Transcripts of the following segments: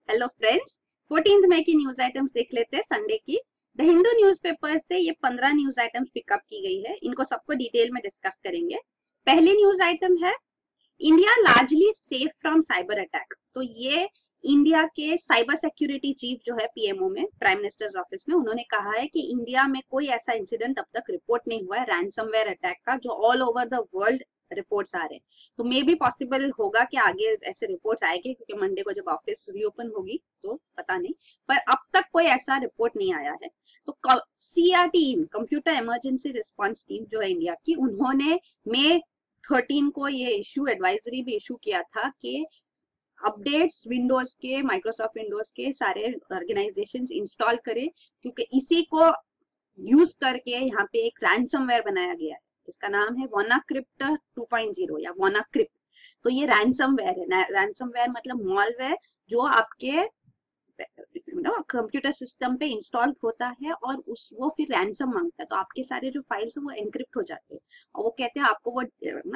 Hello friends, 14 मई की news items देख लेते हैं संडे की। द हिंदू न्यूज़पेपर से ये 15 न्यूज आइटम्स पिकअप की गई है। इनको सबको डिटेल में डिस्कस करेंगे। पहली न्यूज आइटम है India largely safe from cyber attack. तो ये इंडिया के साइबर सिक्योरिटी चीफ जो है पीएमओ में, प्राइम मिनिस्टर्स ऑफिस में, उन्होंने कहा है कि इंडिया में कोई ऐसा इंसिडेंट अब तक रिपोर्ट नहीं हुआ है रैंसमवेयर अटैक का, जो all over the world reports आ रहे हैं। तो मे भी पॉसिबल होगा कि आगे ऐसे रिपोर्ट्स आएंगे, क्योंकि मंडे को जब ऑफिस रीओपन होगी तो पता नहीं, पर अब तक कोई ऐसा रिपोर्ट नहीं आया है। तो CRT, computer emergency response team जो है इंडिया की, उन्होंने मई 13 को ये इशू एडवाइजरी भी इशू किया था कि अपडेट्स विंडोज के, माइक्रोसॉफ्ट विंडोज के सारे ऑर्गेनाइजेशंस इंस्टॉल करें, क्योंकि इसी को यूज करके यहाँ पे एक रैंसमवेयर बनाया गया है जिसका नाम है वोनाक्रिप्ट 2.0 या वोनाक्रिप्ट। तो ये रैंसमवेयर है। रैंसमवेयर मतलब मॉलवेयर जो आपके कंप्यूटर सिस्टम पे इंस्टॉल होता है और वो फिर रैंसम मांगता है। तो आपके सारे जो फाइल्स है वो एनक्रिप्ट हो जाते हैं और वो कहते हैं आपको वो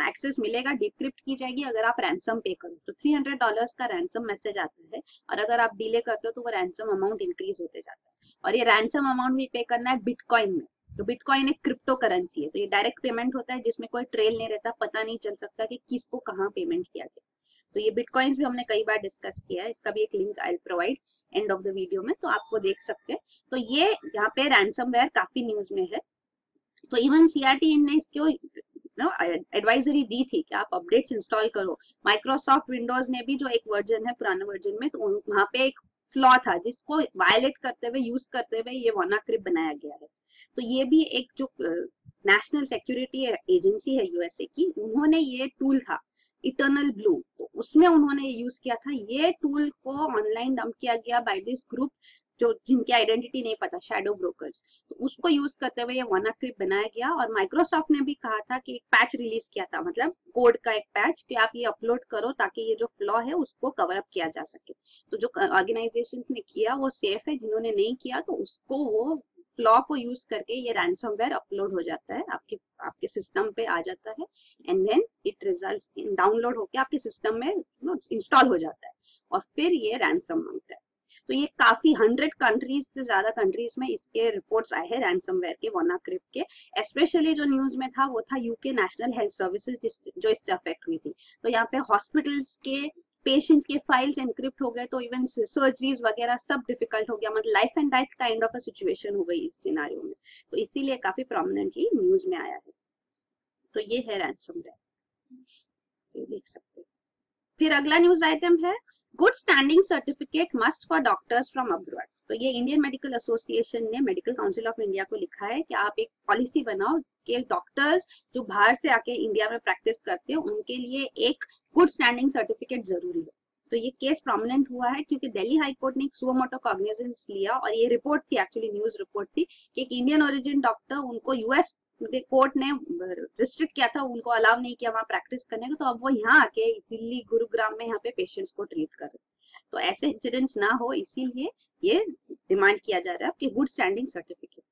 एक्सेस मिलेगा, डिक्रिप्ट की जाएगी अगर आप रैंसम पे करो। तो $300 का रैंसम मैसेज आता है और अगर आप डिले करते हो तो वो रैंसम अमाउंट इंक्रीज होते जाता है। और ये रैंसम अमाउंट भी पे करना है बिटकॉइन में। तो बिटकॉइन एक क्रिप्टो करेंसी है, तो ये डायरेक्ट पेमेंट होता है जिसमें कोई ट्रेल नहीं रहता, पता नहीं चल सकता कि किसको कहाँ पेमेंट किया गया। तो ये बिटकॉइंस भी हमने कई बार डिस्कस किया है, इसका भी एक link I provide end of the video में, तो आप वो देख सकते हैं। तो ये यहाँ पे रैंसमवेयर काफी न्यूज में है। तो इवन सीआरटी ने इसको एडवाइजरी दी थी कि आप अपडेट्स इंस्टॉल करो। माइक्रोसॉफ्ट विंडोज ने भी जो एक वर्जन है पुराने वर्जन में, तो वहां पे एक फ्लॉ था जिसको वायलेट करते हुए, यूज करते हुए ये वोनाक्रिप्ट बनाया गया है। तो ये भी एक जो नेशनल सिक्योरिटी एजेंसी है यूएसए की, उन्होंने ये टूल था इटर्नल ब्लू, तो उसमें उन्होंने यूज किया था। ये टूल को ऑनलाइन डंप किया गया बाय दिस ग्रुप जो जिनकी आइडेंटिटी नहीं पता, शैडो ब्रोकर्स। तो उसको यूज करते हुए ये वोनाक्रिप्ट बनाया गया। और माइक्रोसॉफ्ट ने भी कहा था कि एक पैच रिलीज किया था, मतलब कोड का एक पैच, कि आप ये अपलोड करो ताकि ये जो फ्लॉ है उसको कवर अप किया जा सके। तो जो ऑर्गेनाइजेशन ने किया वो सेफ है, जिन्होंने नहीं किया तो उसको वो फ्लॉ को यूज करके ये रैंसमवेयर अपलोड हो जाता है, आपके आपके सिस्टम पे आ जाता है and then it results in download होकर आपके सिस्टम में इंस्टॉल हो जाता है और फिर ये रैंसम मांगता है। तो ये काफी 100 कंट्रीज से ज्यादा कंट्रीज में इसके रिपोर्ट्स आए हैं रैंसमवेयर के, वोनाक्रिप्ट के। स्पेशली जो न्यूज में था वो था यूके नेशनल हेल्थ सर्विसेज जो इससे अफेक्ट हुई थी। तो यहाँ पे हॉस्पिटल्स के पेशेंट्स के फाइल्स एनक्रिप्ट हो गए, तो इवन सर्जरीज वगैरह सब डिफिकल्ट हो गया, मतलब life and death kind of a situation हो गई इस सिनारियो में। तो इसीलिए काफी प्रोमिनेंटली न्यूज में आया है। तो ये है रैंसमवेयर, ये देख सकते हैं। फिर अगला न्यूज आइटम है good standing certificate must for doctors from abroad. तो ये इंडियन मेडिकल एसोसिएशन ने मेडिकल काउंसिल ऑफ इंडिया को लिखा है कि आप एक पॉलिसी बनाओ कि डॉक्टर्स जो बाहर से आके इंडिया में प्रैक्टिस करते हैं उनके लिए एक गुड स्टैंडिंग सर्टिफिकेट जरूरी है। तो ये केस प्रोमिनेंट हुआ है क्योंकि दिल्ली हाई कोर्ट ने एक सुओ मोटो कॉग्निजेंस लिया और ये रिपोर्ट थी, एक्चुअली न्यूज रिपोर्ट थी, कि एक इंडियन ओरिजिन डॉक्टर, उनको यूएस कोर्ट ने रिस्ट्रिक्ट किया था, उनको अलाउ नहीं किया वहां प्रैक्टिस करने को, तो अब वो यहाँ आके दिल्ली गुरुग्राम में यहाँ पे पेशेंट्स को ट्रीट कर रहे। तो ऐसे इंसिडेंट्स ना हो, इसीलिए ये डिमांड किया जा रहा है कि गुड स्टैंडिंग सर्टिफिकेट।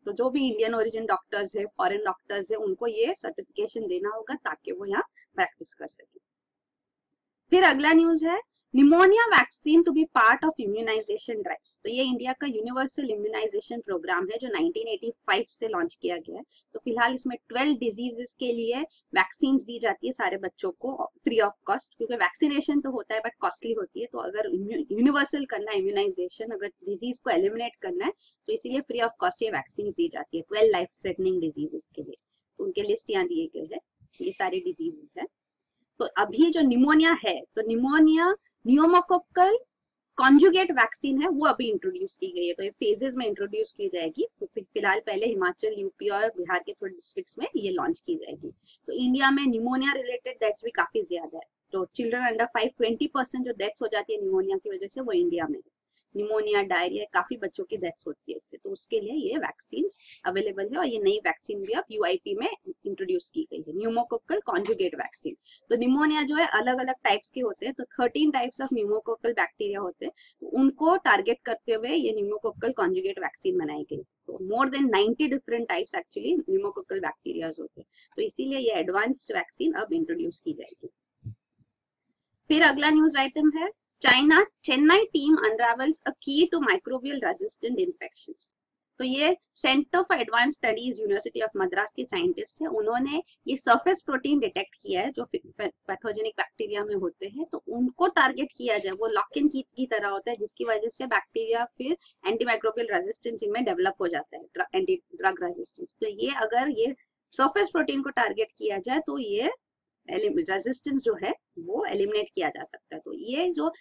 तो जो भी इंडियन ओरिजिन डॉक्टर्स है, फॉरेन डॉक्टर्स है, उनको ये सर्टिफिकेशन देना होगा ताकि वो यहाँ प्रैक्टिस कर सके। फिर अगला न्यूज है pneumonia vaccine to be part of immunisation drive. तो ये इंडिया का यूनिवर्सल इम्यूनाइजेशन प्रोग्राम है जो 1985 से लॉन्च किया गया है। तो फिलहाल इसमें 12 डिजीजेस के लिए वैक्सीन दी जाती है सारे बच्चों को फ्री ऑफ कॉस्ट, क्योंकि वैक्सीनेशन तो होता है बट कॉस्टली होती है। तो अगर यूनिवर्सल करना है इम्यूनाइजेशन, अगर डिजीज को एलिमिनेट करना है, तो इसीलिए फ्री ऑफ कॉस्ट ये वैक्सीन दी जाती है 12 लाइफ थ्रेटनिंग डिजीजेस के लिए। तो उनके लिस्ट यहाँ दिए गए हैं, ये सारी डिजीजेस है। तो अभी जो निमोनिया है, तो निमोनिया न्यूमोकोकल कॉन्जुगेट वैक्सीन है, वो अभी इंट्रोड्यूस की गई है। तो ये फेजेस में इंट्रोड्यूस की जाएगी। तो फिलहाल पहले हिमाचल, यूपी और बिहार के थोड़े डिस्ट्रिक्ट्स में ये लॉन्च की जाएगी। तो इंडिया में निमोनिया रिलेटेड डेथ्स भी काफी ज्यादा है। तो चिल्ड्रन अंडर 5 20% जो डेथ्स हो जाती है निमोनिया की वजह से, वो इंडिया में है। निमोनिया, डायरिया, काफी बच्चों की डेथ्स होती है इससे। तो उसके लिए ये वैक्सीन अवेलेबल है और ये नई वैक्सीन भी अब यूआईपी में इंट्रोड्यूस की गई है, न्यूमोकोकल कॉन्जुगेट वैक्सीन। तो निमोनिया जो है अलग अलग टाइप्स के होते हैं, तो 13 टाइप्स ऑफ न्यूमोकोकल बैक्टीरिया होते हैं, तो उनको टारगेट करते हुए ये न्यूमोकोकल कॉन्जुगेट वैक्सीन बनाई गई। तो more than 90 different types actually pneumococcal bacteria होते हैं। तो इसीलिए ये एडवांस्ड वैक्सीन अब इंट्रोड्यूस की जाएगी। फिर अगला न्यूज आइटम है चेन्नई टीम अनरावल्स अ की टू माइक्रोबियल रेजिस्टेंट इन्फेक्शंस। तो ये centre for advance studies university of Madras के साइंटिस्ट है, उन्होंने ये सरफेस प्रोटीन डिटेक्ट किया है जो पैथोजेनिक बैक्टीरिया में होते हैं, तो उनको टारगेट किया जाए। वो लॉक इन की तरह होता है जिसकी वजह से बैक्टीरिया फिर एंटीमाइक्रोबियल रेजिस्टेंस इनमें डेवलप हो जाता है, एंटी ड्रग रेजिस्टेंस। तो ये अगर ये सरफेस प्रोटीन को टारगेट किया जाए तो ये रेजिस्टेंस जो है वो एलिमिनेट किया जा सकता है। तो ये जो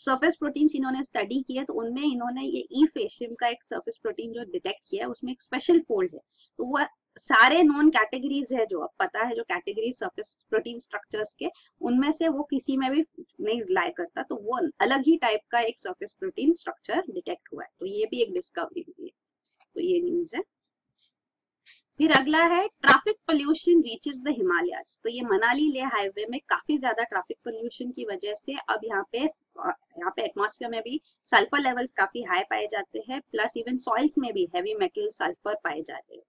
सरफेस प्रोटीन्स इन्होंने स्टडी किया तो उनमें इन्होंने ये ई फेशियम का एक सरफेस प्रोटीन जो डिटेक्ट किया है उसमें एक स्पेशल फोल्ड है। तो वो सारे नॉन कैटेगरीज है जो अब पता है, जो कैटेगरी सरफेस प्रोटीन स्ट्रक्चर्स के, उनमें से वो किसी में भी नहीं लाई करता, तो वो अलग ही टाइप का एक सरफेस प्रोटीन स्ट्रक्चर डिटेक्ट हुआ है। तो ये भी एक डिस्कवरी हुई है। तो ये न्यूज है। फिर अगला है traffic pollution reaches the Himalayas. तो ये मनाली लेह हाईवे में काफी ज्यादा ट्रैफिक पोल्यूशन की वजह से अब यहाँ पे एटमॉस्फेयर में भी सल्फर लेवल्स काफी हाई पाए जाते हैं, प्लस इवन सॉइल्स में भी हैवी मेटल सल्फर पाए जाते हैं।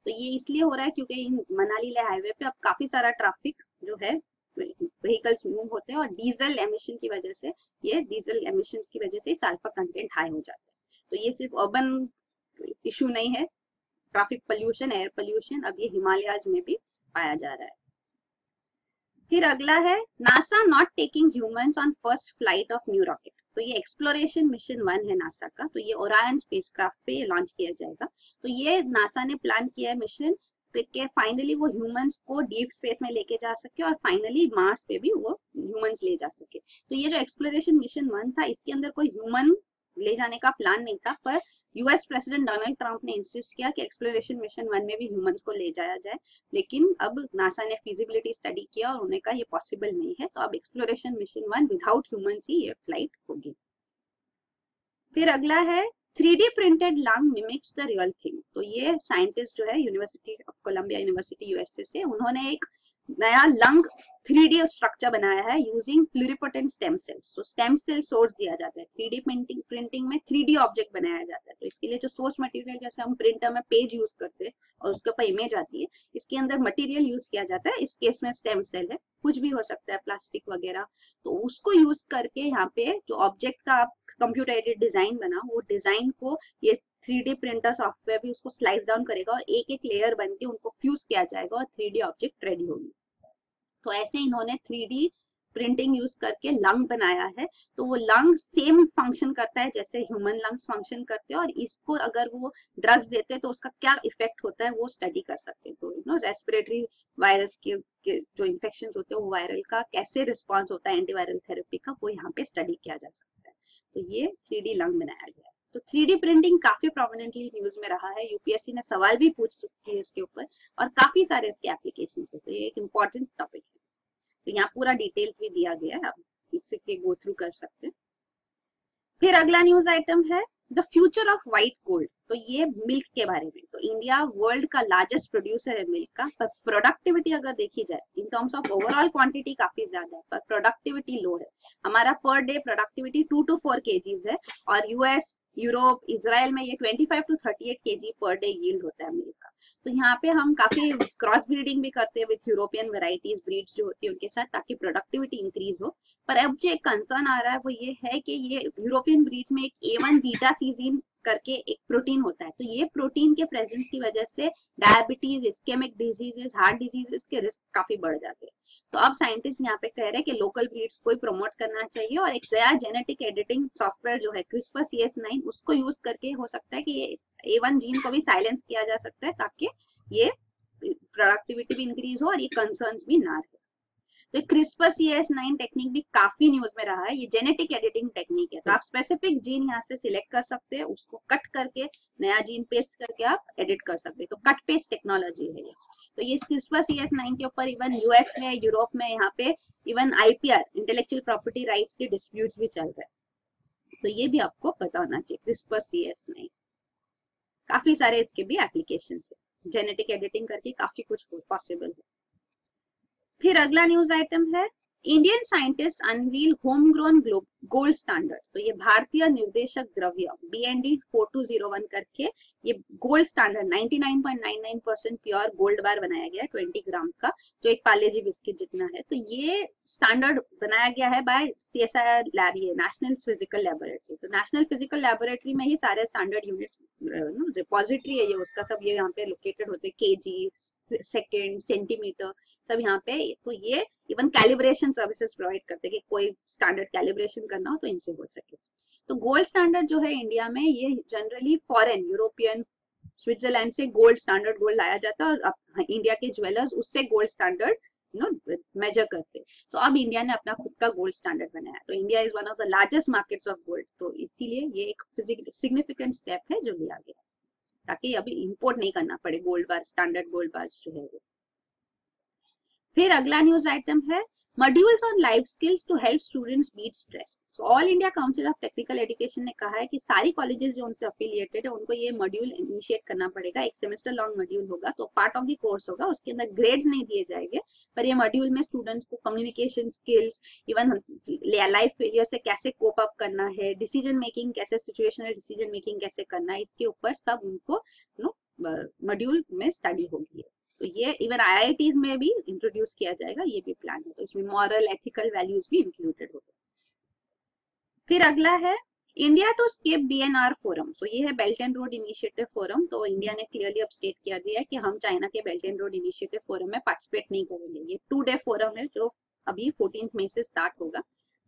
तो ये इसलिए हो रहा है क्योंकि इन मनाली लेह हाईवे पे अब काफी सारा ट्रैफिक जो है व्हीकल्स मूव होते हैं और डीजल एमिशन की वजह से, ये डीजल एमिशन की वजह से सल्फर कंटेंट हाई हो जाता है। तो ये सिर्फ अर्बन इशू नहीं है, ट्रैफिक पोल्यूशन, एयर पोल्यूशन अब ये हिमालयाज में भी पाया जा रहा है। फिर अगला है NASA not taking humans on first flight of new rocket. तो ये एक्सप्लोरेशन मिशन 1 है नासा का, तो ये ओरायन स्पेसक्राफ्ट पे ये लॉन्च किया जाएगा। तो ये नासा ने प्लान किया है मिशन कि फाइनली वो ह्यूमंस को डीप स्पेस में लेके जा सके और फाइनली मार्स पे भी वो ह्यूमंस ले जा सके। तो ये जो एक्सप्लोरेशन मिशन 1 था इसके अंदर कोई ह्यूमन ले जाने का प्लान नहीं था, पर यूएस प्रेसिडेंट डोनाल्ड ट्रंप ने इंसिस्ट किया कि एक्सप्लोरेशन मिशन 1 में भी ह्यूमंस को ले जाया जाए, लेकिन अब नासा ने फिजिबिलिटी स्टडी किया और उन्होंने कहा ये पॉसिबल नहीं है, तो अब एक्सप्लोरेशन मिशन 1 विदाउट ह्यूमंस ही ये फ्लाइट होगी। फिर अगला है 3D printed lung mimics the real thing. तो ये साइंटिस्ट जो है university of Columbia university USA से, उन्होंने एक नया लंग 3D स्ट्रक्चर बनाया है यूजिंग प्लूरिपोटेंट स्टेम सेल्स। तो स्टेम सेल सोर्स दिया जाता है 3D प्रिंटिंग में 3D ऑब्जेक्ट बनाया जाता है। तो इसके लिए जो सोर्स मटेरियल, जैसे हम प्रिंटर में पेज यूज करते हैं और उसके ऊपर इमेज आती है, इसके अंदर मटेरियल यूज किया जाता है। इस केस में स्टेम सेल है, कुछ भी हो सकता है, प्लास्टिक वगैरह। तो उसको यूज करके यहाँ पे जो ऑब्जेक्ट का कंप्यूटर एडेड डिजाइन बना, वो डिजाइन को ये 3D प्रिंटर सॉफ्टवेयर भी उसको स्लाइस डाउन करेगा और एक एक लेयर बन के उनको फ्यूज किया जाएगा और 3D ऑब्जेक्ट रेडी होगी। तो ऐसे इन्होंने 3D प्रिंटिंग यूज करके लंग बनाया है। तो वो लंग सेम फंक्शन करता है जैसे ह्यूमन लंग्स फंक्शन करते हैं, और इसको अगर वो ड्रग्स देते हैं तो उसका क्या इफेक्ट होता है वो स्टडी कर सकते हैं। तो रेस्पिरेटरी वायरस के जो इन्फेक्शन होते हैं वो वायरल का कैसे रिस्पॉन्स होता है एंटीवायरल थेरेपी का, वो यहाँ पे स्टडी किया जा सकता है। तो ये 3D लंग बनाया गया है। तो 3D प्रिंटिंग काफी प्रोमिनेंटली न्यूज में रहा है, यूपीएससी ने सवाल भी पूछ चुकी है इसके ऊपर और काफी सारे इसके एप्लीकेशन है। तो ये एक इम्पोर्टेंट टॉपिक है। तो यहाँ पूरा डिटेल्स भी दिया गया है, आप इससे गो थ्रू कर सकते हैं। फिर अगला न्यूज आइटम है the future of white gold. तो ये मिल्क के बारे में। तो इंडिया वर्ल्ड का लार्जेस्ट प्रोड्यूसर है मिल्क का, पर प्रोडक्टिविटी अगर देखी जाए in terms of overall quantity काफी ज्यादा है, पर प्रोडक्टिविटी लो है। हमारा per day productivity 2 to 4 kgs है, और यूएस, यूरोप, इसराइल में ये 25 to 38 kg per day yield होता है मिल्क का। तो यहाँ पे हम काफी क्रॉस ब्रीडिंग भी करते हैं विथ यूरोपियन वेराइटीज, ब्रीड्स जो होती है उनके साथ, ताकि प्रोडक्टिविटी इंक्रीज हो। पर अब जो एक कंसर्न आ रहा है वो ये है कि ये यूरोपियन ब्रीड्स में एक A1 बीटा सीजीन करके एक प्रोटीन होता है, तो ये प्रोटीन के प्रेजेंस की वजह से diabetes, ischaemic diseases, heart diseases के रिस्क काफी बढ़ जाते हैं। तो अब साइंटिस्ट यहाँ पे कह रहे हैं कि लोकल ब्रीड्स को प्रमोट करना चाहिए, और एक नया जेनेटिक एडिटिंग सॉफ्टवेयर जो है CRISPR CS9 उसको यूज करके हो सकता है कि ये A1 जीन को भी साइलेंस किया जा सकता है, ताकि ये प्रोडक्टिविटी भी इंक्रीज हो और ये कंसर्न्स भी ना रहे। तो CRISPR CS9 टेक्निक भी काफी न्यूज में रहा है। ये जेनेटिक एडिटिंग टेक्निक है, तो आप स्पेसिफिक जीन यहाँ से सिलेक्ट कर सकते हैं, उसको कट करके नया जीन पेस्ट करके आप एडिट कर सकते हैं। तो कट पेस्ट टेक्नोलॉजी है ये। तो ये CRISPR CS9 के ऊपर इवन यूएस में, यूरोप में, यहाँ पे even IPR intellectual property rights के डिस्प्यूट्स भी चल रहे हैं। तो ये भी आपको पता होना चाहिए। CRISPR CS9 काफी सारे इसके भी एप्लीकेशन है, जेनेटिक एडिटिंग करके काफी कुछ पॉसिबल है। फिर अगला न्यूज आइटम है Indian scientist unveil home grown gold standard. तो ये भारतीय निर्देशक द्रव्य BND 4201 करके ये गोल्ड स्टैंडर्ड 99.99% प्योर गोल्ड बार बनाया गया है 20 ग्राम का, जो एक पार्ले जी बिस्किट जितना है। तो ये स्टैंडर्ड बनाया गया है बाय CSIR लैब, ये नेशनल फिजिकल लेबोरेटरी। तो नेशनल फिजिकल लेबोरेटरी में ही सारे स्टैंडर्ड यूनिट्स रिपोजिटरी है ये उसका, सब ये यहाँ पे लोकेटेड होते हैं, kg, सेकेंड, सेंटीमीटर सब यहाँ पे। तो ये इवन कैलिब्रेशन सर्विसेज प्रोवाइड करते हैं कि कोई स्टैंडर्ड कैलिब्रेशन करना हो तो इनसे हो सके। तो गोल्ड स्टैंडर्ड जो है इंडिया में, ये जनरली फॉरेन, यूरोपियन, स्विट्जरलैंड से गोल्ड स्टैंडर्ड गोल्ड लाया जाता है, और इंडिया के ज्वेलर्स उससे गोल्ड स्टैंडर्ड मेजर करते। तो अब इंडिया ने अपना खुद का गोल्ड स्टैंडर्ड बनाया। तो India is one of the largest markets of gold. तो इसीलिए ये एक सिग्निफिकेंट स्टेप है जो लिया गया, ताकि अभी इंपोर्ट नहीं करना पड़े gold bar, standard gold bar जो है वो। फिर अगला न्यूज आइटम है modules on life skills to help students beat stress. So all India council of technical education ने कहा है कि सारी कॉलेजेस जो उनसे अफिलिएटेड है उनको ये मॉड्यूल इनिशिएट करना पड़ेगा। एक सेमेस्टर लॉन्ग मॉड्यूल होगा, तो पार्ट ऑफ द कोर्स होगा, उसके अंदर ग्रेड्स नहीं दिए जाएंगे, पर ये मॉड्यूल में स्टूडेंट्स को communication skills, even life failure से कैसे कोप अप करना है, डिसीजन मेकिंग कैसे, सिचुएशनल डिसीजन मेकिंग कैसे करना है, इसके ऊपर सब उनको मॉड्यूल में स्टडी होगी। तो ये इवन IITs में भी इंट्रोड्यूस किया जाएगा, ये भी प्लान है। तो इसमें मॉरल एथिकल वैल्यूज भी इंक्लूडेड होगा। फिर अगला है India to skip BNR forum. So ये है belt and road initiative forum. तो इंडिया ने क्लियरली अब स्टेट किया दिया है कि हम चाइना के belt and road initiative forum में पार्टिसिपेट नहीं करेंगे। ये 2-डे फोरम है जो अभी 14 मई से स्टार्ट होगा।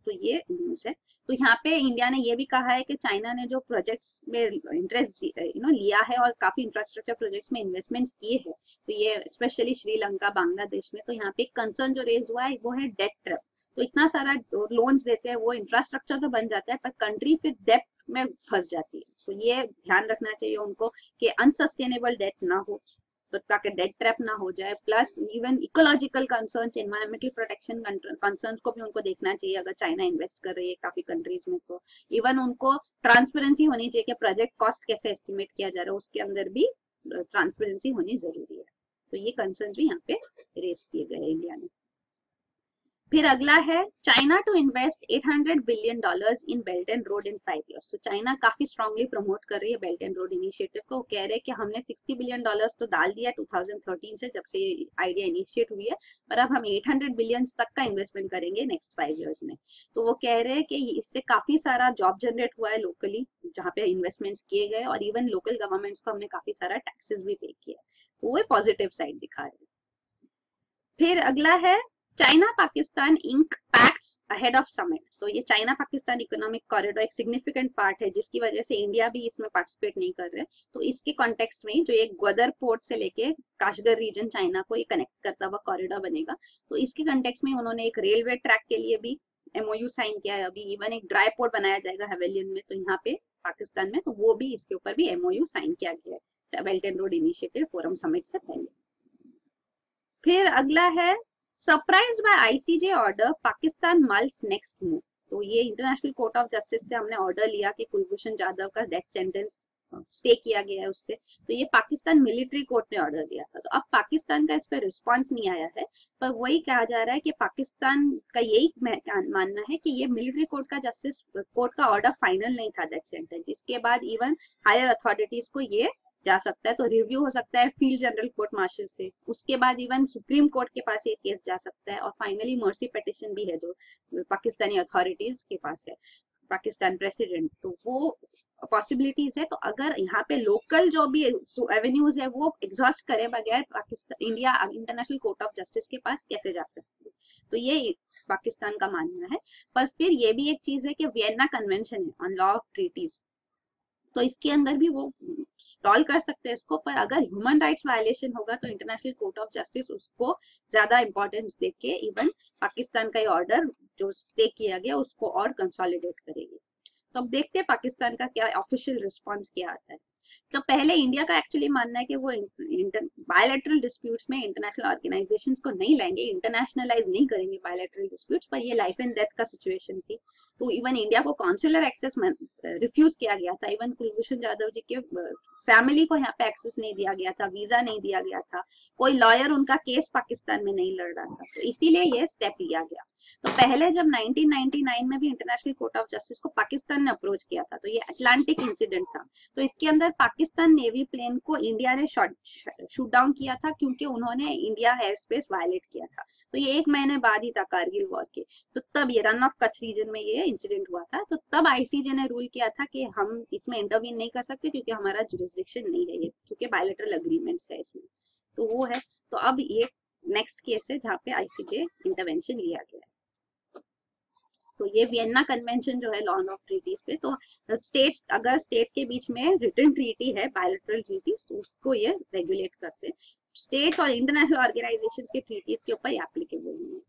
तो ये न्यूज है। तो यहाँ पे इंडिया ने ये भी कहा है कि चाइना ने जो प्रोजेक्ट्स में इंटरेस्ट लिया है और काफी इंफ्रास्ट्रक्चर प्रोजेक्ट्स में इन्वेस्टमेंट्स किए हैं, तो ये स्पेशली श्रीलंका, बांग्लादेश में। तो यहाँ पे कंसर्न जो रेज हुआ है वो है डेट ट्रैप। तो इतना सारा लोन्स देते हैं, वो इंफ्रास्ट्रक्चर तो बन जाता है पर कंट्री फिर डेट में फंस जाती है। तो ये ध्यान रखना चाहिए उनको कि अनसस्टेनेबल डेट ना हो, तो ताकि डेट ट्रैप ना हो जाए। Plus even ecological concerns, environmental protection concerns को भी उनको देखना चाहिए अगर चाइना इन्वेस्ट कर रही है काफी कंट्रीज में। तो इवन उनको ट्रांसपेरेंसी होनी चाहिए कि प्रोजेक्ट कॉस्ट कैसे एस्टिमेट किया जा रहा है, उसके अंदर भी ट्रांसपेरेंसी होनी जरूरी है। तो ये कंसर्न्स भी यहाँ पे रेज किए गए इंडिया ने। फिर अगला है China to invest $800 billion in belt and road in 5 years। तो चाइना काफी स्ट्रांगली प्रमोट कर रही है बेल्ट एंड रोड इनिशिएटिव को। कह रहे हैं कि हमने $60 बिलियन तो डाल दिया 2013 से, जब से आइडिया इनिशिएट हुई है, पर अब हम 800 बिलियन तक का इन्वेस्टमेंट करेंगे नेक्स्ट 5 years में। तो वो कह रहे हैं कि इससे काफी सारा जॉब जनरेट हुआ है लोकली जहाँ पे इन्वेस्टमेंट्स किए गए, और इवन लोकल गवर्नमेंट्स को हमने काफी सारा टैक्सेस भी पे किया। तो वो पॉजिटिव साइड दिखा रहे हैं। फिर अगला है China Pakistan ink pacts ahead of summit. तो ये चाइना पाकिस्तान इकोनॉमिक कॉरिडोर एक सिग्निफिकेंट पार्ट है जिसकी वजह से इंडिया भी इसमें पार्टिसिपेट नहीं कर रहे। तो इसके कॉन्टेक्स्ट में जो एक ग्वादर पोर्ट से लेके काशगर रीजन चाइना को ये कनेक्ट करता हुआ कॉरिडोर बनेगा। तो इसके कॉन्टेक्स्ट में उन्होंने एक रेलवे ट्रैक के लिए भी MOU साइन किया है अभी। इवन एक ड्राई पोर्ट बनाया जाएगा हवेलियन में, तो यहाँ पे पाकिस्तान में, तो वो भी इसके ऊपर भी MOU साइन किया गया है belt and road initiative forum summit से पहले। फिर अगला है surprised bye ICJ order, Pakistan mulls next move. तो ये इंटरनेशनल कोर्ट ऑफ जस्टिस से हमने ऑर्डर लिया कि कुलभूषण जाधव का डेथ सेंटेंस स्टे किया गया है उससे। तो ये पाकिस्तान मिलिट्री कोर्ट ने ऑर्डर दिया था। तो अब पाकिस्तान का इस पर रिस्पॉन्स नहीं आया है, पर वही कहा जा रहा है कि पाकिस्तान का यही मानना है कि ये मिलिट्री कोर्ट का जस्टिस कोर्ट का ऑर्डर फाइनल नहीं था डेथ सेंटेंस। इसके बाद इवन हायर अथॉरिटीज को ये जा सकता है, तो रिव्यू हो सकता है फील्ड जनरल कोर्ट मार्शल से, उसके बाद इवन सुप्रीम कोर्ट के पास ये केस जा सकता है, और फाइनली मर्सी पिटीशन भी है जो पाकिस्तानी अथॉरिटीज के पास है, पाकिस्तान प्रेसिडेंट। तो वो पॉसिबिलिटीज है। तो अगर यहाँ पे लोकल जो भी एवेन्यूज है वो एग्जॉस्ट करे बगैर Pakistan India international court of justice के पास कैसे जा सकती है, तो ये पाकिस्तान का मानना है। पर फिर ये भी एक चीज है कि वियना कन्वेंशन है ऑन लॉ ऑफ ट्रीटीज, तो इसके अंदर भी वो स्टॉल कर सकते हैं इसको। पर अगर ह्यूमन राइट्स वायलेशन होगा तो इंटरनेशनल कोर्ट ऑफ जस्टिस उसको ज्यादा इंपॉर्टेंस देके इवन पाकिस्तान का ये ऑर्डर जो स्टे किया गया उसको और कंसोलिडेट करेगी। तो अब देखते हैं पाकिस्तान का क्या ऑफिशियल रिस्पॉन्स क्या आता है। तो पहले इंडिया का एक्चुअली मानना है कि वो बायलैटरल डिस्प्यूट्स में इंटरनेशनल ऑर्गेनाइजेशंस को नहीं लाएंगे, इंटरनेशनलाइज नहीं करेंगे बायलैटरल डिस्प्यूट्स। पर ये लाइफ एंड डेथ का सिचुएशन थी, तो इवन इंडिया को कॉन्सुलर एक्सेस रिफ्यूज किया गया था। इवन कुलभूषण जाधव जी के फैमिली को यहाँ पे एक्सेस नहीं दिया गया था, वीजा नहीं दिया गया था, कोई लॉयर उनका केस पाकिस्तान में नहीं लड़ रहा था। तो इसीलिए ये स्टेप लिया गया। तो पहले जब 1999 में भी इंटरनेशनल कोर्ट ऑफ जस्टिस को पाकिस्तान ने अप्रोच किया था, तो ये अटलांटिक इंसिडेंट था। तो इसके अंदर पाकिस्तान नेवी प्लेन को इंडिया ने शूट डाउन किया था क्योंकि उन्होंने इंडिया एयर स्पेस वायलेट किया था। तो ये 1 महीने बाद ही था कारगिल वॉर के। तो तब ये रन ऑफ कच्छ रीजन में ये इंसिडेंट हुआ था। तो तब आईसीजे ने रूल किया था कि हम इसमें इंटरवीन नहीं कर सकते क्योंकि हमारा जुरिस्डिक्शन नहीं है ये, क्योंकि बायलैटरल अग्रीमेंट्स है इसमें। तो वो है। तो अब ये नेक्स्ट केस है जहाँ पे आईसीजे इंटरवेंशन लिया गया है। तो ये वियना कन्वेंशन जो है लॉ ऑफ ट्रीटीज पे, तो स्टेट्स, अगर स्टेट्स के बीच में रिटन ट्रीटी है बायलैटरल ट्रीटीज, तो उसको ये रेगुलेट करते हैं। स्टेट्स और इंटरनेशनल ऑर्गेनाइजेशंस के ट्रीटीज के ऊपर एप्लीकेबल नहीं है।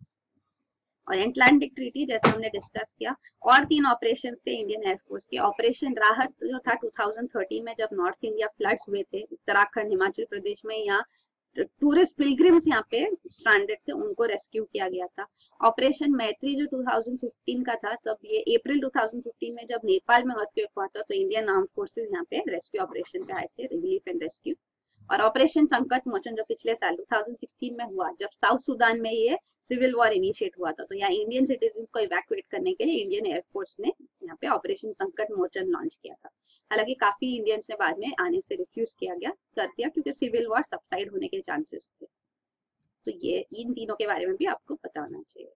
और अटलांटिक ट्रीटी जैसे हमने डिस्कस किया। और 3 ऑपरेशन थे इंडियन एयरफोर्स के। ऑपरेशन राहत जो था 2013 में, जब नॉर्थ इंडिया फ्लड्स हुए थे उत्तराखंड हिमाचल प्रदेश में, यहाँ टूरिस्ट पिलग्रिम्स यहाँ पे स्ट्रैंडेड थे, उनको रेस्क्यू किया गया था। ऑपरेशन मैत्री जो 2015 का था, तब ये अप्रैल 2015 में जब नेपाल में अर्थक्वेक हुआ था, तो इंडियन आर्म फोर्सेस यहाँ पे रेस्क्यू ऑपरेशन पे आए थे, रिलीफ एंड रेस्क्यू। और ऑपरेशन संकट मोचन जो पिछले साल 2016 में हुआ, जब साउथ सुडान में ये सिविल वॉर इनिशिएट हुआ था, तो यहाँ इंडियन सिटीजन्स को इवैक्यूएट करने के लिए इंडियन एयरफोर्स ने यहाँ पे ऑपरेशन संकट मोचन लॉन्च किया था। हालांकि काफी इंडियंस ने बाद में आने से रिफ्यूज कर दिया क्योंकि सिविल वॉर सबसाइड होने के चांसेस थे। तो ये इन तीनों के बारे में भी आपको पता होना चाहिए।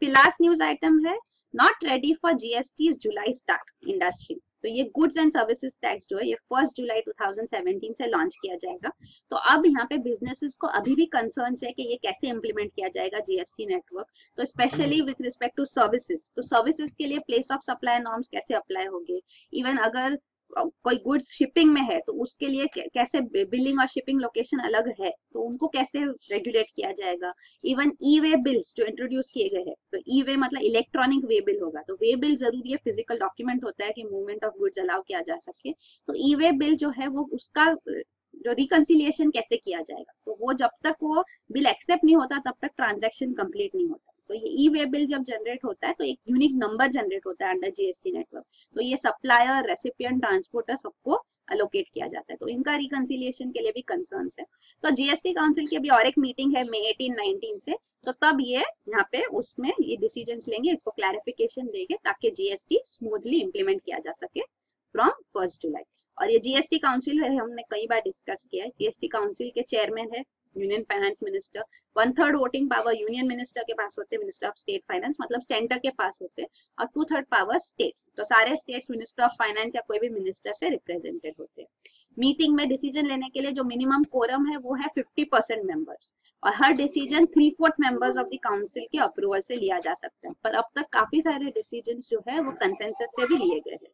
फिर लास्ट न्यूज आइटम है not ready for GST July start industry. तो ये गुड्स एंड सर्विसेज टैक्स जो है ये 1 जुलाई 2017 से लॉन्च किया जाएगा। तो अब यहाँ पे बिजनेसेस को अभी भी कंसर्न है कि ये कैसे इंप्लीमेंट किया जाएगा जीएसटी नेटवर्क। तो specially with respect to services, तो सर्विसेज के लिए प्लेस ऑफ सप्लाई नॉर्म्स कैसे अप्लाई होंगे। इवन अगर कोई गुड्स शिपिंग में है तो उसके लिए कैसे बिलिंग और शिपिंग लोकेशन अलग है, तो उनको कैसे रेगुलेट किया जाएगा। इवन ई वे बिल्स जो इंट्रोड्यूस किए गए हैं, तो ई वे मतलब इलेक्ट्रॉनिक वे बिल होगा। तो वे बिल जरूरी है, फिजिकल डॉक्यूमेंट होता है कि मूवमेंट ऑफ गुड्स अलाउ किया जा सके। तो ई वे बिल जो है वो उसका जो रिकंसिलिएशन कैसे किया जाएगा, तो वो जब तक वो बिल एक्सेप्ट नहीं होता तब तक ट्रांजेक्शन कंप्लीट नहीं होता। तो ये ई वे बिल जब जनरेट होता है तो एक यूनिक नंबर जनरेट होता है अंडर जीएसटी नेटवर्क। तो ये सप्लायर, रेसिपिएंट, ट्रांसपोर्टर सबको अलोकेट किया जाता है। तो इनका रिकंसिलिएशन के लिए भी कंसर्न्स है। तो जीएसटी काउंसिल की अभी और एक मीटिंग है मई 18-19 से, तो तब ये यहाँ पे उसमें ये डिसीजंस लेंगे, इसको क्लैरिफिकेशन देंगे ताकि जीएसटी स्मूथली इंप्लीमेंट किया जा सके फ्रॉम 1 जुलाई। और ये जीएसटी काउंसिल है, हमने कई बार डिस्कस किया है। जीएसटी काउंसिल के चेयरमैन है union finance minister. 1/3 voting power union minister के पास होते हैं, मिनिस्टर ऑफ स्टेट फाइनेंस, मतलब सेंटर के पास होते हैं। और 2/3 पावर स्टेट्स, तो सारे स्टेट्स मिनिस्टर ऑफ फाइनेंस या कोई भी मिनिस्टर से रिप्रेजेंटेड होते हैं। मीटिंग में डिसीजन लेने के लिए जो मिनिमम कोरम है वो है 50% मेंबर्स, और हर decision 3/4 members of the council के अप्रूवल से लिया जा सकता है। पर अब तक काफी सारे डिसीजन जो है वो कंसेंसस से भी लिए गए हैं।